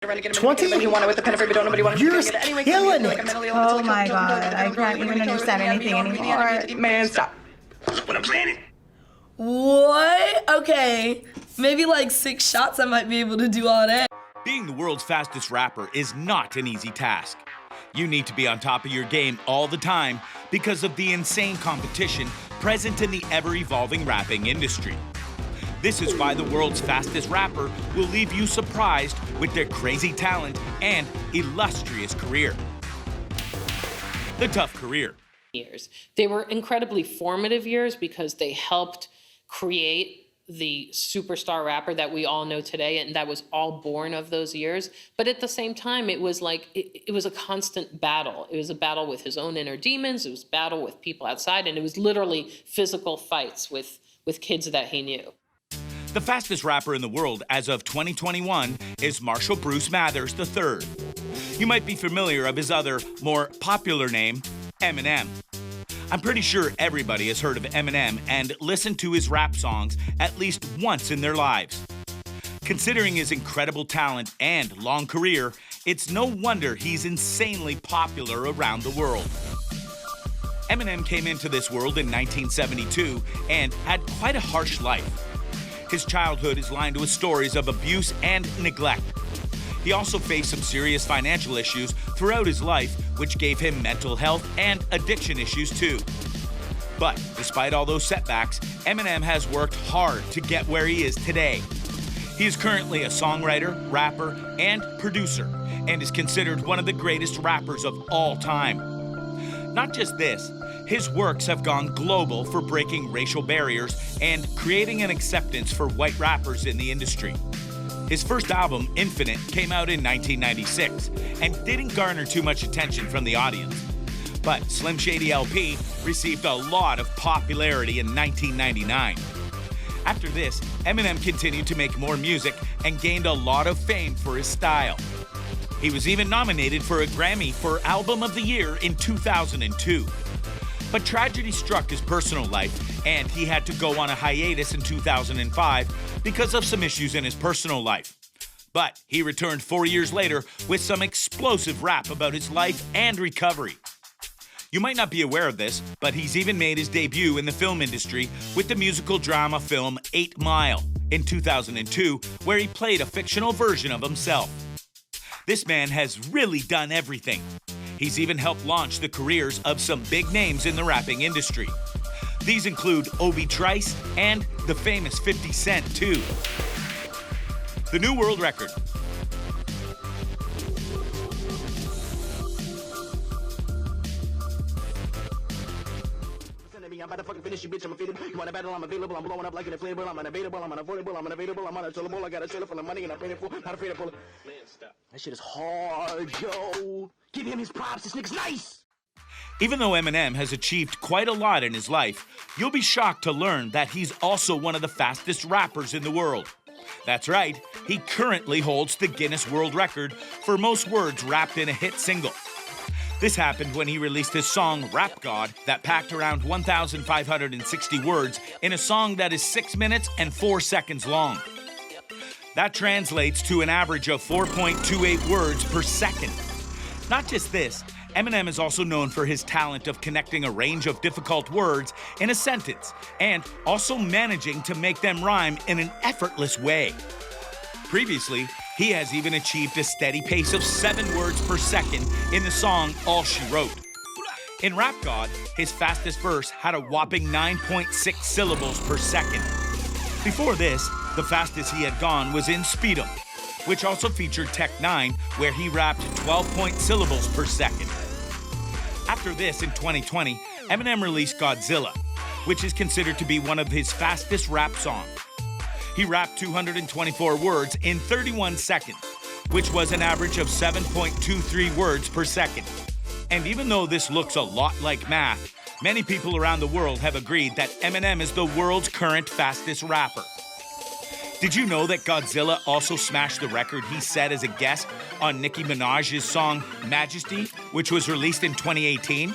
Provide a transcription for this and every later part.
20? You're killing it. Oh my god, I can't even understand anything anymore. Man, stop. What I'm planning. What? Okay, maybe like 6 shots I might be able to do all that. Being the world's fastest rapper is not an easy task. You need to be on top of your game all the time because of the insane competition present in the ever-evolving rapping industry. This is why the world's fastest rapper will leave you surprised with their crazy talent and illustrious career. The tough career. Years. They were incredibly formative years because they helped create the superstar rapper that we all know today, and that was all born of those years. But at the same time, it was like, it was a constant battle. It was a battle with his own inner demons, it was a battle with people outside, and it was literally physical fights with kids that he knew. The fastest rapper in the world as of 2021 is Marshall Bruce Mathers III. You might be familiar of his other, more popular name, Eminem. I'm pretty sure everybody has heard of Eminem and listened to his rap songs at least once in their lives. Considering his incredible talent and long career, it's no wonder he's insanely popular around the world. Eminem came into this world in 1972 and had quite a harsh life. His childhood is lined with stories of abuse and neglect. He also faced some serious financial issues throughout his life, which gave him mental health and addiction issues too. But despite all those setbacks, Eminem has worked hard to get where he is today. He is currently a songwriter, rapper, and producer, and is considered one of the greatest rappers of all time. Not just this, his works have gone global for breaking racial barriers and creating an acceptance for white rappers in the industry. His first album, Infinite, came out in 1996 and didn't garner too much attention from the audience. But Slim Shady LP received a lot of popularity in 1999. After this, Eminem continued to make more music and gained a lot of fame for his style. He was even nominated for a Grammy for Album of the Year in 2002. But tragedy struck his personal life, and he had to go on a hiatus in 2005 because of some issues in his personal life. But he returned 4 years later with some explosive rap about his life and recovery. You might not be aware of this, but he's even made his debut in the film industry with the musical drama film 8 Mile in 2002, where he played a fictional version of himself. This man has really done everything. He's even helped launch the careers of some big names in the rapping industry. These include Obi Trice and the famous 50 Cent too. The new world record. I'm about to fucking finish you, bitch. I'm available. You want a battle? I'm available. I'm blowing up like an inflatable. I'm unavailable. I'm unavoidable. I'm unavailable. I'm unattainable. I got a trailer full of money and I'm paying it full. Not afraid to pull it. Man, stop. That shit is hard, yo. Give him his props. This nigga's nice. Even though Eminem has achieved quite a lot in his life, you'll be shocked to learn that he's also one of the fastest rappers in the world. That's right, he currently holds the Guinness World Record for most words rapped in a hit single. This happened when he released his song Rap God that packed around 1,560 words in a song that is 6 minutes and 4 seconds long. That translates to an average of 4.28 words per second. Not just this, Eminem is also known for his talent of connecting a range of difficult words in a sentence and also managing to make them rhyme in an effortless way. Previously, he has even achieved a steady pace of 7 words per second in the song All She Wrote. In Rap God, his fastest verse had a whopping 9.6 syllables per second. Before this, the fastest he had gone was in Speed 'Em, which also featured Tech 9, where he rapped 12 syllables per second. After this, in 2020, Eminem released Godzilla, which is considered to be one of his fastest rap songs. He rapped 224 words in 31 seconds, which was an average of 7.23 words per second. And even though this looks a lot like math, many people around the world have agreed that Eminem is the world's current fastest rapper. Did you know that Godzilla also smashed the record he set as a guest on Nicki Minaj's song Majesty, which was released in 2018?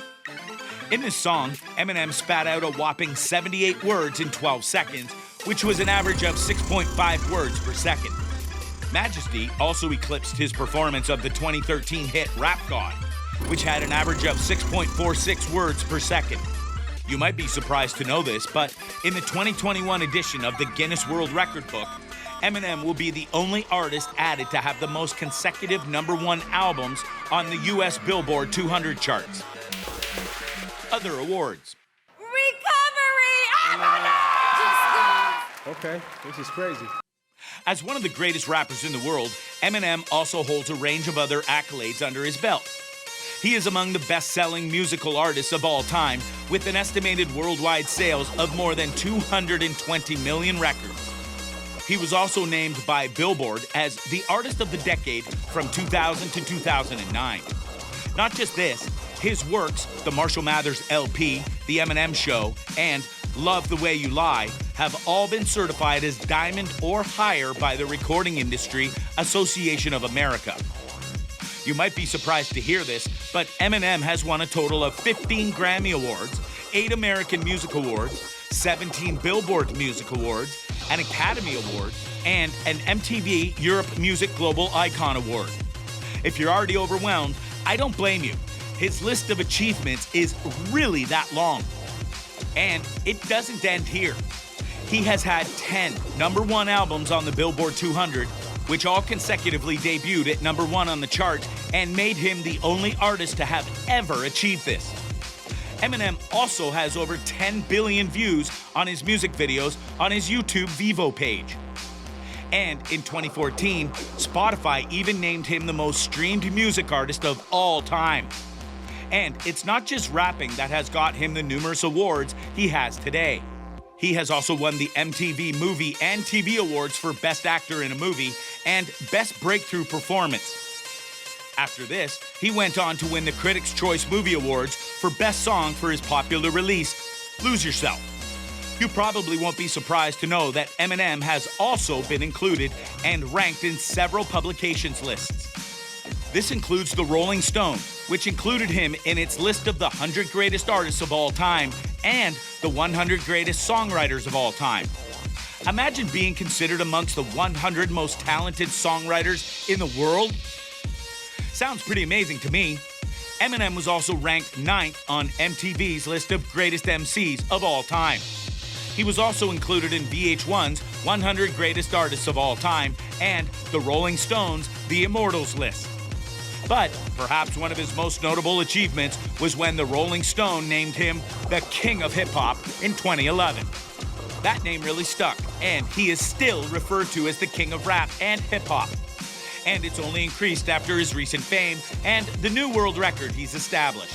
In this song, Eminem spat out a whopping 78 words in 12 seconds, which was an average of 6.5 words per second. Majesty also eclipsed his performance of the 2013 hit Rap God, which had an average of 6.46 words per second. You might be surprised to know this, but in the 2021 edition of the Guinness World Record book, Eminem will be the only artist added to have the most consecutive #1 albums on the US Billboard 200 charts. Other awards. Recovery! Oh my God! Okay, this is crazy. As one of the greatest rappers in the world, Eminem also holds a range of other accolades under his belt. He is among the best-selling musical artists of all time, with an estimated worldwide sales of more than 220 million records. He was also named by Billboard as the Artist of the Decade from 2000 to 2009. Not just this, his works, the Marshall Mathers LP, The Eminem Show, and Love the Way You Lie, have all been certified as diamond or higher by the Recording Industry Association of America. You might be surprised to hear this, but Eminem has won a total of 15 Grammy Awards, 8 American Music Awards, 17 Billboard Music Awards, an Academy Award, and an MTV Europe Music Global Icon Award. If you're already overwhelmed, I don't blame you. His list of achievements is really that long. And it doesn't end here. He has had 10 #1 albums on the Billboard 200, which all consecutively debuted at #1 on the chart and made him the only artist to have ever achieved this. Eminem also has over 10 billion views on his music videos on his YouTube Vivo page. And in 2014, Spotify even named him the most streamed music artist of all time. And it's not just rapping that has got him the numerous awards he has today. He has also won the MTV Movie and TV Awards for Best Actor in a Movie and Best Breakthrough Performance. After this, he went on to win the Critics' Choice Movie Awards for Best Song for his popular release, Lose Yourself. You probably won't be surprised to know that Eminem has also been included and ranked in several publications lists. This includes the Rolling Stone, which included him in its list of the 100 greatest artists of all time and the 100 greatest songwriters of all time. Imagine being considered amongst the 100 most talented songwriters in the world. Sounds pretty amazing to me. Eminem was also ranked 9th on MTV's list of greatest MCs of all time. He was also included in VH1's 100 greatest artists of all time and the Rolling Stones' The Immortals list. But perhaps one of his most notable achievements was when the Rolling Stone named him the King of Hip Hop in 2011. That name really stuck, and he is still referred to as the King of Rap and Hip Hop. And it's only increased after his recent fame and the new world record he's established.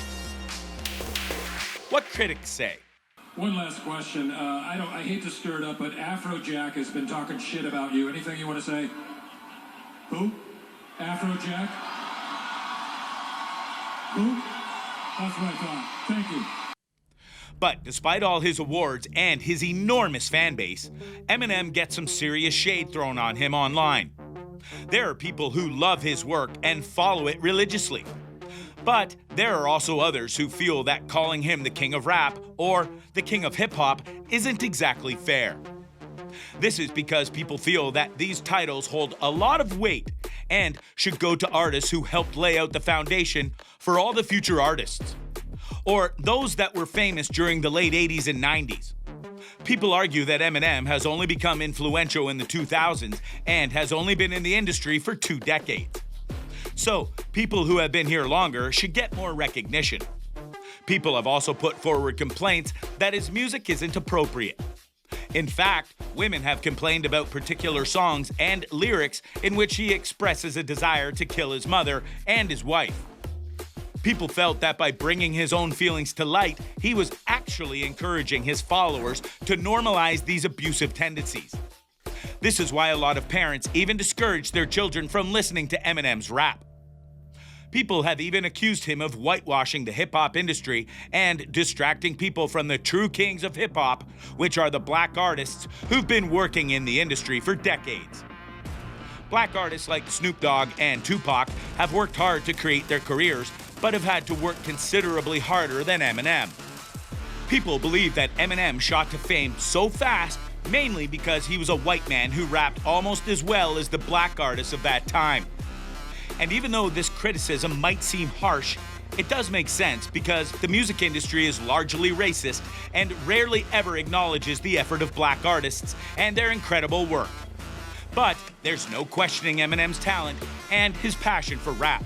What critics say? One last question. I hate to stir it up, but Afrojack has been talking shit about you. Anything you want to say? Who? Afrojack? Who? That's what I thought. Thank you. But despite all his awards and his enormous fan base, Eminem gets some serious shade thrown on him online. There are people who love his work and follow it religiously. But there are also others who feel that calling him the King of Rap or the King of Hip Hop isn't exactly fair. This is because people feel that these titles hold a lot of weight and should go to artists who helped lay out the foundation for all the future artists, or those that were famous during the late 80s and 90s. People argue that Eminem has only become influential in the 2000s and has only been in the industry for 2 decades. So, people who have been here longer should get more recognition. People have also put forward complaints that his music isn't appropriate. In fact, women have complained about particular songs and lyrics in which he expresses a desire to kill his mother and his wife. People felt that by bringing his own feelings to light, he was actually encouraging his followers to normalize these abusive tendencies. This is why a lot of parents even discourage their children from listening to Eminem's rap. People have even accused him of whitewashing the hip-hop industry and distracting people from the true kings of hip-hop, which are the black artists who've been working in the industry for decades. Black artists like Snoop Dogg and Tupac have worked hard to create their careers, but have had to work considerably harder than Eminem. People believe that Eminem shot to fame so fast mainly because he was a white man who rapped almost as well as the black artists of that time. And even though this criticism might seem harsh, it does make sense because the music industry is largely racist and rarely ever acknowledges the effort of black artists and their incredible work. But there's no questioning Eminem's talent and his passion for rap.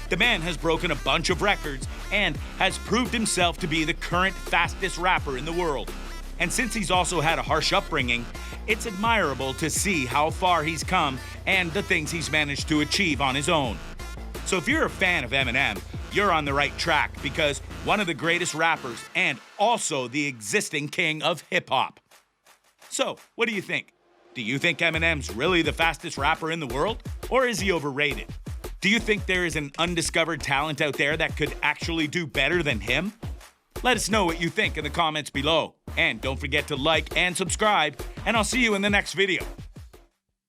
The man has broken a bunch of records and has proved himself to be the current fastest rapper in the world. And since he's also had a harsh upbringing, it's admirable to see how far he's come and the things he's managed to achieve on his own. So if you're a fan of Eminem, you're on the right track because one of the greatest rappers and also the existing king of hip-hop. So, what do you think? Do you think Eminem's really the fastest rapper in the world? Or is he overrated? Do you think there is an undiscovered talent out there that could actually do better than him? Let us know what you think in the comments below. And don't forget to like and subscribe, and I'll see you in the next video.